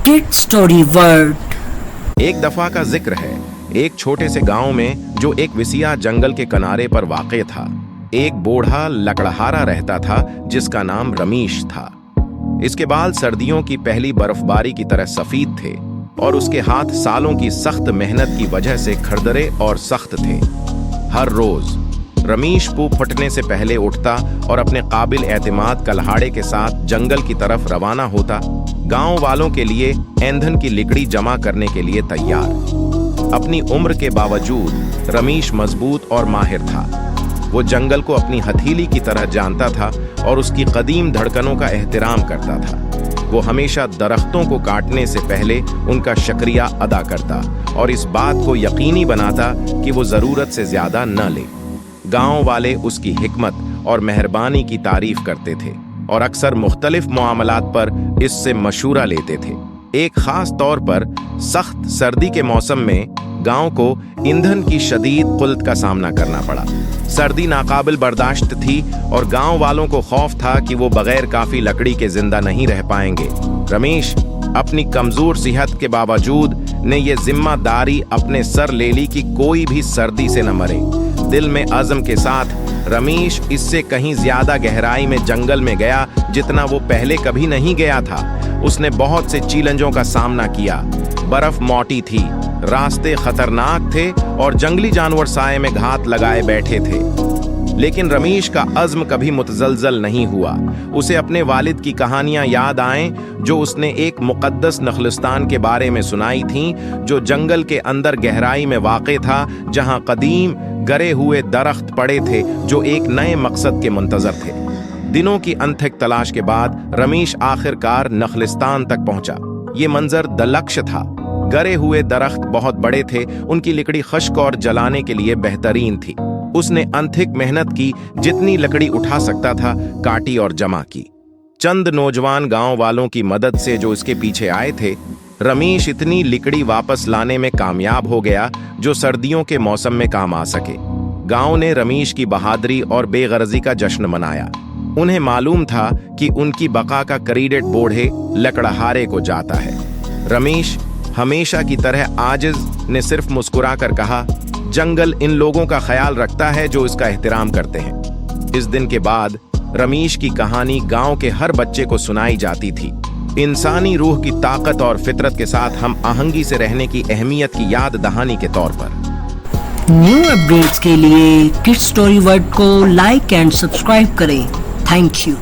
Kid story world. एक दफा का जिक्र है, एक छोटे से गांव में जो एक विसिया जंगल के किनारे पर वाक़े था, एक बूढ़ा लकड़हारा रहता था जिसका नाम रमेश था। इसके बाल सर्दियों की पहली बर्फबारी की तरह सफेद थे और उसके हाथ सालों की सख्त मेहनत की वजह से खरदरे और सख्त थे। हर रोज रमेश पूप फटने से पहले उठता और अपने काबिल एतमाद कल्हाड़े के साथ जंगल की तरफ रवाना होता, गांव वालों के लिए ईंधन की लकड़ी जमा करने के लिए तैयार। अपनी उम्र के बावजूद रमेश मजबूत और माहिर था। वो जंगल को अपनी हथेली की तरह जानता था और उसकी कदीम धड़कनों का एहतराम करता था। वो हमेशा दरख्तों को काटने से पहले उनका शुक्रिया अदा करता और इस बात को यकीनी बनाता कि वो ज़रूरत से ज़्यादा न ले। गांव वाले उसकी हिकमत और मेहरबानी की तारीफ करते थे और अक्सर मुख्तलिफ मामलात पर इससे मशूरा लेते थे। एक खास तौर पर सख्त सर्दी के मौसम में गांव को ईंधन की शदीद क़िल्लत का सामना करना पड़ा। सर्दी नाकाबिल बर्दाश्त थी और गांव वालों को खौफ था कि वो बगैर काफ़ी लकड़ी के जिंदा नहीं रह पाएंगे। रमेश अपनी कमज़ोर सेहत के बावजूद ने ये जिम्मेदारी अपने सर ले ली कि कोई भी सर्दी से न मरे। दिल में अज़्म के साथ रमेश इससे कहीं ज्यादा गहराई में जंगल में गया जितना वो पहले कभी नहीं गया था। उसने बहुत से चैलेंजों का सामना किया। बर्फ मोटी थी, रास्ते खतरनाक थे और जंगली जानवर साए में घात लगाए बैठे थे, लेकिन रमेश का अज़्म कभी मुतज़लज़ल नहीं हुआ। उसे अपने वालिद की कहानियां याद आएं जो उसने एक मुक़द्दस नखलिस्तान के बारे में सुनाई थीं, जो जंगल के अंदर गहराई में वाक़े था, जहां कदीम गरे हुए दरख्त पड़े थे जो एक नए मकसद के मुंतजर थे। दिनों की अनथक तलाश के बाद रमेश आखिरकार नखलिस्तान तक पहुंचा। ये मंजर दलक्ष था। गरे हुए दरख्त बहुत बड़े थे, उनकी लकड़ी खुश्क और जलाने के लिए बेहतरीन थी। उसने अनथक मेहनत की, जितनी लकड़ी उठा सकता था काटी और जमा की। चंद नौजवान गांव वालों की मदद से जो इसके पीछे आए थे, रमेश इतनी लकड़ी वापस लाने में कामयाब हो गया जो सर्दियों के मौसम में काम आ सके। गांव ने रमेश की बहादुरी और बेगर्जी का जश्न मनाया। उन्हें मालूम था कि उनकी बका का क्रेडिट बूढ़े लकड़हारे को जाता है। रमेश हमेशा की तरह आजिज ने सिर्फ मुस्कुराकर कहा, जंगल इन लोगों का ख्याल रखता है जो इसका एहतराम करते हैं। इस दिन के बाद रमेश की कहानी गांव के हर बच्चे को सुनाई जाती थी। इंसानी रूह की ताकत और फितरत के साथ हम आहंगी से रहने की अहमियत की याद दहानी के तौर पर। न्यू अपडेट्स के लिए किड स्टोरी वर्ल्ड को लाइक एंड सब्सक्राइब करें। Thank you.